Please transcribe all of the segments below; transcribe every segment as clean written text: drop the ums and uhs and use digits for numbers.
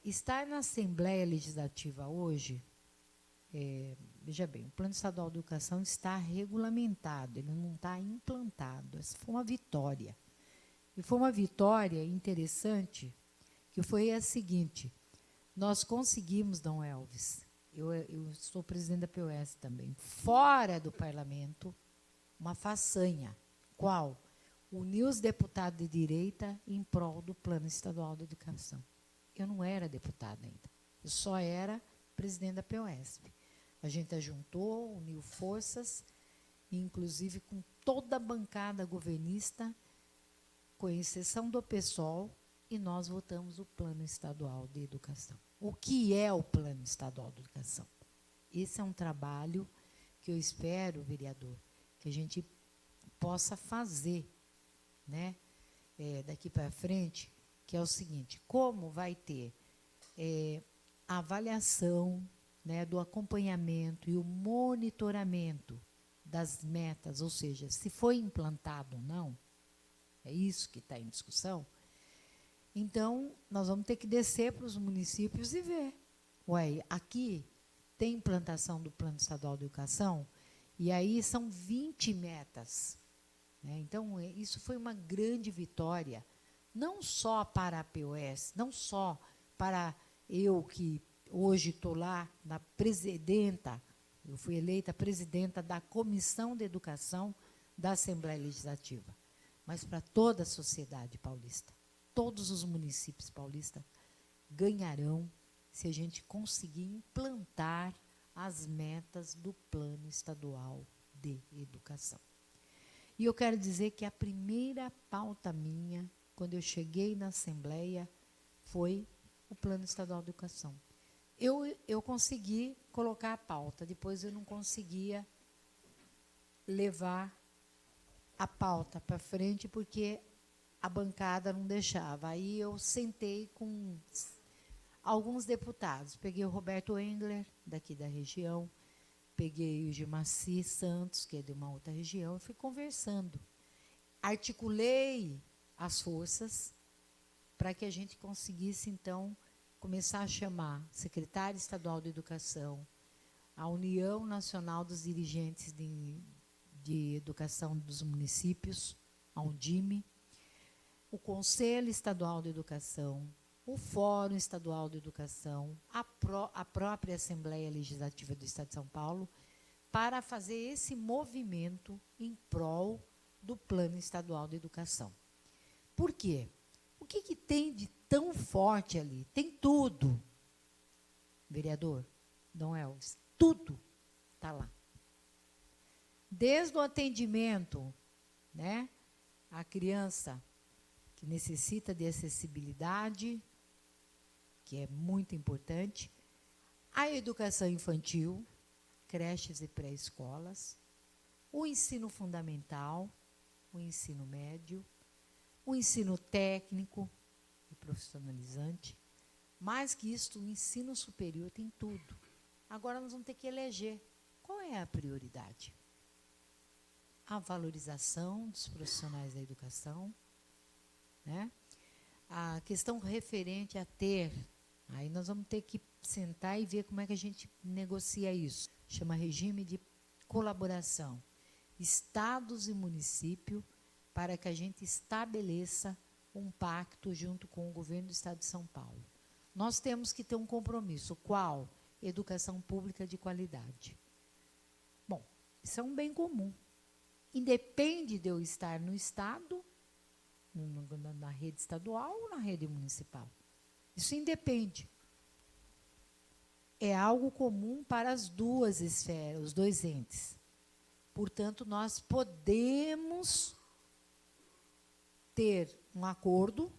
estar na Assembleia Legislativa hoje, veja bem, o Plano Estadual de Educação está regulamentado, ele não está implantado. Essa foi uma vitória. E foi uma vitória interessante, que foi a seguinte: nós conseguimos, Dom Elvis, eu sou presidente da POS também, fora do parlamento, uma façanha. Qual? Unir os deputados de direita em prol do Plano Estadual de Educação. Eu não era deputada ainda, eu só era presidente da POSP. A gente ajuntou, uniu forças, inclusive com toda a bancada governista, com exceção do PSOL, e nós votamos o Plano Estadual de Educação. O que é o Plano Estadual de Educação? Esse é um trabalho que eu espero, vereador, que a gente possa fazer, né, daqui para frente, que é o seguinte: como vai ter a avaliação, né, do acompanhamento e o monitoramento das metas, ou seja, se foi implantado ou não, é isso que está em discussão. Então, nós vamos ter que descer para os municípios e ver. Ué, aqui tem implantação do Plano Estadual de Educação, e aí são 20 metas. Né? Então, isso foi uma grande vitória, não só para a POS, não só para eu, que hoje estou lá na presidenta, eu fui eleita presidenta da Comissão de Educação da Assembleia Legislativa, mas para toda a sociedade paulista. Todos os municípios paulistas ganharão se a gente conseguir implantar as metas do Plano Estadual de Educação. E eu quero dizer que a primeira pauta minha, quando eu cheguei na Assembleia, foi o Plano Estadual de Educação. Eu consegui colocar a pauta, depois eu não conseguia levar a pauta para frente, porque a bancada não deixava. Aí eu sentei com alguns deputados. Peguei o Roberto Engler, daqui da região, peguei o Gimaci Santos, que é de uma outra região, e fui conversando. Articulei as forças para que a gente conseguisse, então, começar a chamar secretário estadual de Educação, a União Nacional dos Dirigentes de Educação dos Municípios, a UNDIME, o Conselho Estadual de Educação, o Fórum Estadual de Educação, a própria Assembleia Legislativa do Estado de São Paulo, para fazer esse movimento em prol do Plano Estadual de Educação. Por quê? O que tem de tão forte ali? Tem tudo, vereador Dom Elvis, tudo está lá. Desde o atendimento, né, à criança que necessita de acessibilidade, que é muito importante, a educação infantil, creches e pré-escolas, o ensino fundamental, o ensino médio, o ensino técnico e profissionalizante. Mais que isso, o ensino superior tem tudo. Agora nós vamos ter que eleger qual é a prioridade. A valorização dos profissionais da educação, né? A questão referente a ter, aí nós vamos ter que sentar e ver como é que a gente negocia isso. Chama regime de colaboração. Estados e município, para que a gente estabeleça um pacto junto com o governo do Estado de São Paulo. Nós temos que ter um compromisso. Qual? Educação pública de qualidade. Bom, isso é um bem comum. Independe de eu estar no Estado, na rede estadual ou na rede municipal. Isso independe. É algo comum para as duas esferas, os dois entes. Portanto, nós podemos ter um acordo,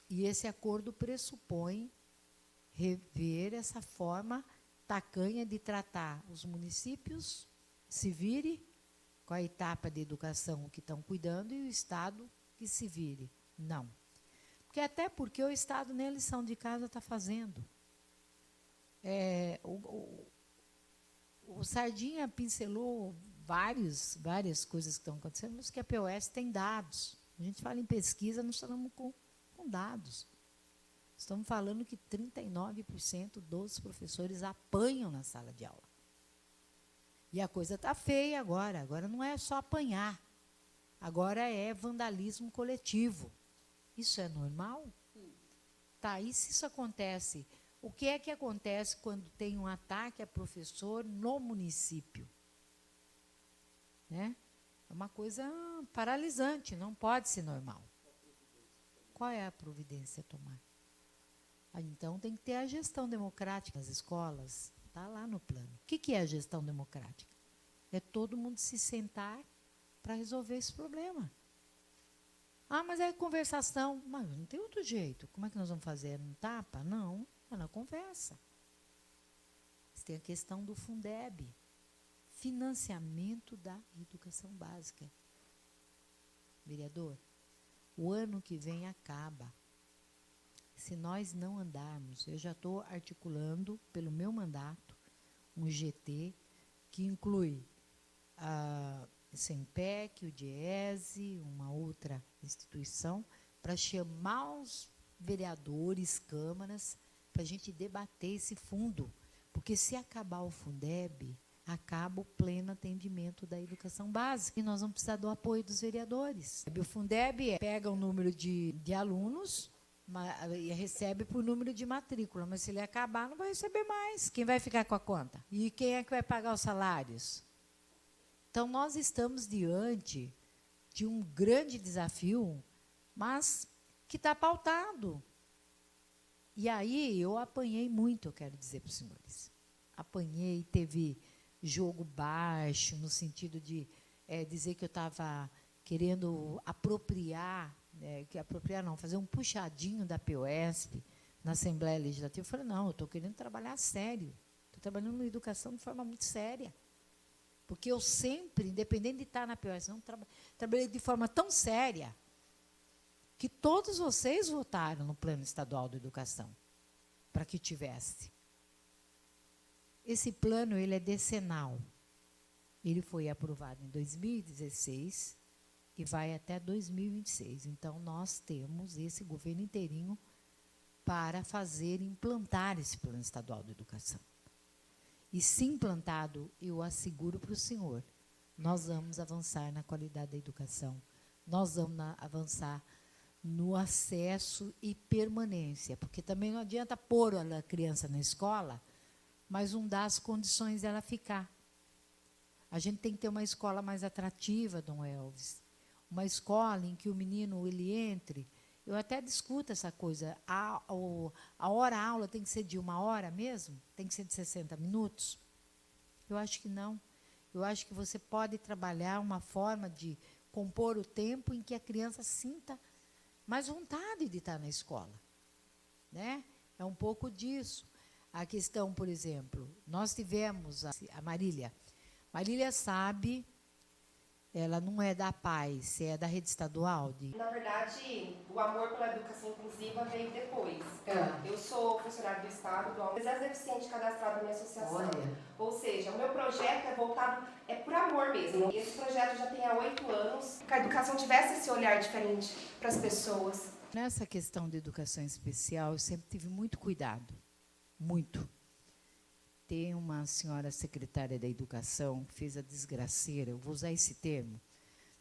e esse acordo pressupõe rever essa forma tacanha de tratar os municípios, se vire com a etapa de educação que estão cuidando, e o Estado que se vire. Não. Até porque o Estado nem a lição de casa está fazendo. O Sardinha pincelou várias coisas que estão acontecendo, mas que a POS tem dados. A gente fala em pesquisa, nós estamos com dados. Estamos falando que 39% dos professores apanham na sala de aula. E a coisa está feia agora. Agora não é só apanhar. Agora é vandalismo coletivo. Isso é normal? Tá, e se isso acontece? O que é que acontece quando tem um ataque a professor no município? Né? É uma coisa paralisante, não pode ser normal. Qual é a providência a tomar? Então, tem que ter a gestão democrática nas escolas. Está lá no plano. O que é a gestão democrática? É todo mundo se sentar para resolver esse problema. Ah, mas é conversação. Mas não tem outro jeito. Como é que nós vamos fazer? No tapa? Não, é na conversa. Tem a questão do Fundeb. Financiamento da educação básica. Vereador, o ano que vem acaba. Se nós não andarmos, eu já estou articulando, pelo meu mandato, um GT que inclui a SEMPEC, o DIESE, uma outra instituição, para chamar os vereadores, câmaras, para a gente debater esse fundo. Porque se acabar o Fundeb, acaba o pleno atendimento da educação básica. E nós vamos precisar do apoio dos vereadores. O Fundeb pega o número de alunos e recebe por número de matrícula, mas se ele acabar, não vai receber mais. Quem vai ficar com a conta? E quem é que vai pagar os salários? Então, nós estamos diante de um grande desafio, mas que está pautado. E aí, eu apanhei muito, eu quero dizer para os senhores. Apanhei, teve jogo baixo, no sentido de dizer que eu estava querendo apropriar, fazer um puxadinho da POSP na Assembleia Legislativa. Eu falei, não, eu estou querendo trabalhar sério. Estou trabalhando na educação de forma muito séria. Porque eu sempre, independente de estar na POSP, não trabalhei de forma tão séria que todos vocês votaram no Plano Estadual de Educação para que tivesse. Esse plano, ele é decenal. Ele foi aprovado em 2016 e vai até 2026. Então, nós temos esse governo inteirinho para implantar esse Plano Estadual de Educação. E, se implantado, eu asseguro para o senhor, nós vamos avançar na qualidade da educação, nós vamos avançar no acesso e permanência, porque também não adianta pôr a criança na escola, mas não dá as condições dela ficar. A gente tem que ter uma escola mais atrativa, Dom Elvis, uma escola em que o menino ele entre. Eu até discuto essa coisa. A hora-aula tem que ser de 1 hora mesmo? Tem que ser de 60 minutos? Eu acho que não. Eu acho que você pode trabalhar uma forma de compor o tempo em que a criança sinta mais vontade de estar na escola. Né? É um pouco disso. A questão, por exemplo, nós tivemos a Marília. Marília sabe, ela não é da Paz, é da rede estadual. Na verdade, o amor pela educação inclusiva veio depois. Eu sou funcionária do Estado, do deficiente cadastrado na minha associação. Olha. Ou seja, o meu projeto é voltado, por amor mesmo. Esse projeto já tem há 8 anos. Que a educação tivesse esse olhar diferente para as pessoas. Nessa questão de educação especial, eu sempre tive muito cuidado. Muito. Tem uma senhora secretária da Educação que fez a desgraceira, eu vou usar esse termo,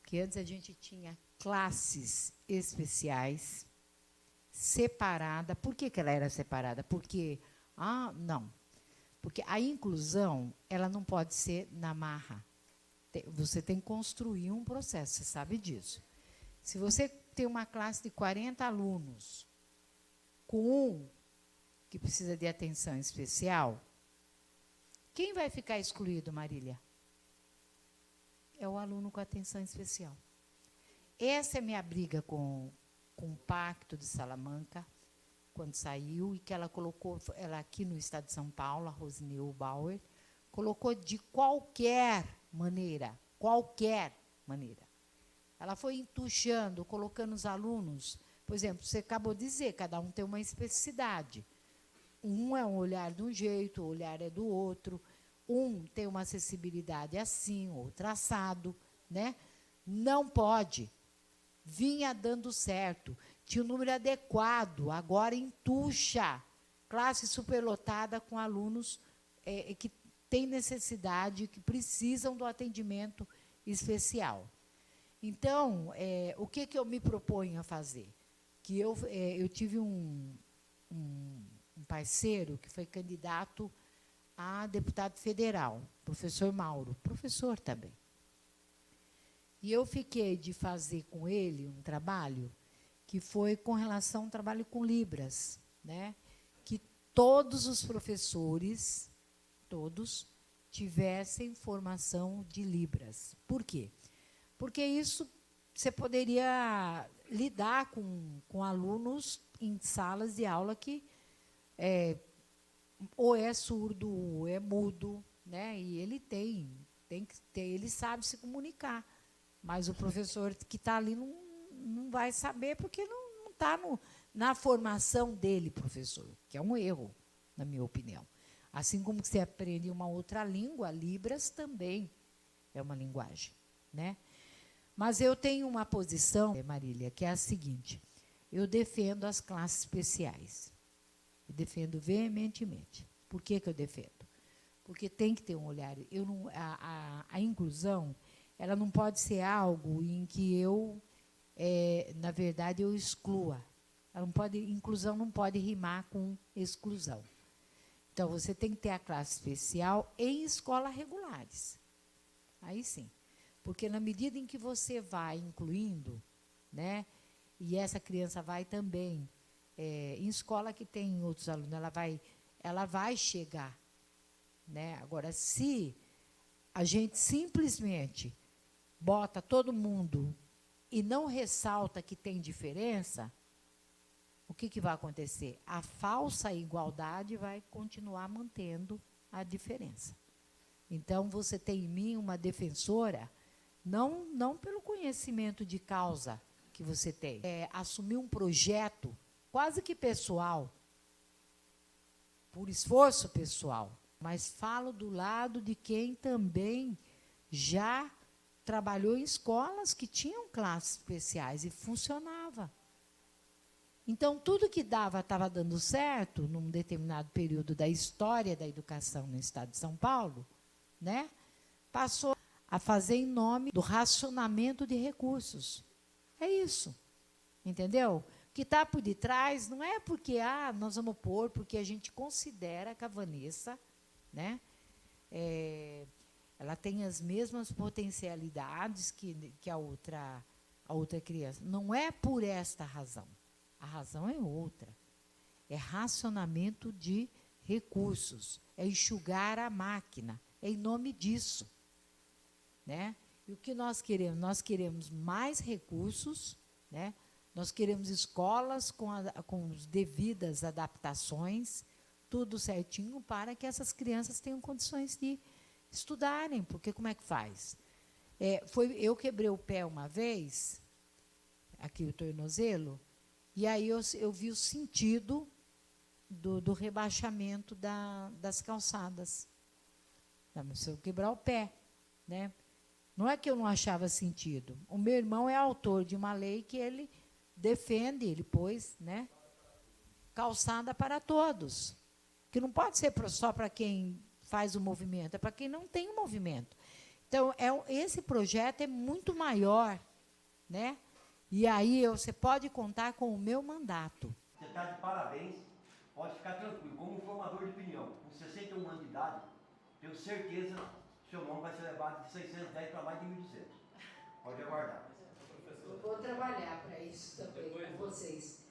que antes a gente tinha classes especiais, separada. Por que ela era separada? Porque, porque a inclusão, ela não pode ser na marra. Você tem que construir um processo, você sabe disso. Se você tem uma classe de 40 alunos, com um que precisa de atenção especial, quem vai ficar excluído, Marília? É o aluno com atenção especial. Essa é a minha briga com o Pacto de Salamanca, quando saiu, e que ela colocou, ela aqui no estado de São Paulo, a Rosineu Bauer, colocou de qualquer maneira. Ela foi entuchando, colocando os alunos. Por exemplo, você acabou de dizer, cada um tem uma especificidade. Um é um olhar de um jeito, o olhar é do outro. Um tem uma acessibilidade assim, outro assado, né? Não pode. Vinha dando certo. tinha um número adequado. Agora entuxa, classe superlotada com alunos que têm necessidade, que precisam do atendimento especial. Então, o que eu me proponho a fazer? Que eu tive um parceiro que foi candidato a deputado federal, professor Mauro, professor também. E eu fiquei de fazer com ele um trabalho que foi com relação ao trabalho com Libras, né? Que todos os professores, todos, tivessem formação de Libras. Por quê? Porque isso você poderia lidar com alunos em salas de aula que ou é surdo, ou é mudo, né? E ele ele sabe se comunicar. Mas o professor que está ali não vai saber porque não está na formação dele, professor, que é um erro, na minha opinião. Assim como você aprende uma outra língua, Libras também é uma linguagem, né? Mas eu tenho uma posição, Marília, que é a seguinte: eu defendo as classes especiais. Eu defendo veementemente. Por que eu defendo? Porque tem que ter um olhar. A inclusão, ela não pode ser algo em que na verdade, eu exclua. Inclusão não pode rimar com exclusão. Então, você tem que ter a classe especial em escolas regulares. Aí sim. Porque na medida em que você vai incluindo, né, e essa criança vai também, em escola que tem outros alunos, ela vai chegar. Né? Agora, se a gente simplesmente bota todo mundo e não ressalta que tem diferença, o que vai acontecer? A falsa igualdade vai continuar mantendo a diferença. Então, você tem em mim uma defensora, não pelo conhecimento de causa que você tem, assumir um projeto quase que pessoal, por esforço pessoal, mas falo do lado de quem também já trabalhou em escolas que tinham classes especiais e funcionava. Então, tudo que estava dando certo num determinado período da história da educação no estado de São Paulo, né, passou a fazer em nome do racionamento de recursos. É isso, entendeu? O que está por detrás não é porque nós vamos pôr, porque a gente considera que a Vanessa, né, ela tem as mesmas potencialidades que a outra criança. Não é por esta razão. A razão é outra. É racionamento de recursos. É enxugar a máquina. É em nome disso. Né? E o que nós queremos? Nós queremos mais recursos, né? Nós queremos escolas com as devidas adaptações, tudo certinho, para que essas crianças tenham condições de estudarem. Porque como é que faz? Eu quebrei o pé uma vez, aqui o tornozelo, e aí eu vi o sentido do rebaixamento das calçadas. Se eu quebrar o pé, né? Não é que eu não achava sentido. O meu irmão é autor de uma lei que ele defende, ele pôs, né, calçada para todos. Que não pode ser só para quem faz o movimento, é para quem não tem o movimento. Então, esse projeto é muito maior, né? E aí você pode contar com o meu mandato. Você está de parabéns, pode ficar tranquilo. Como formador de opinião, com 61 anos de idade, tenho certeza que seu nome vai ser levado de 610 para mais de 1.200. Pode aguardar. Eu vou trabalhar para isso também com vocês.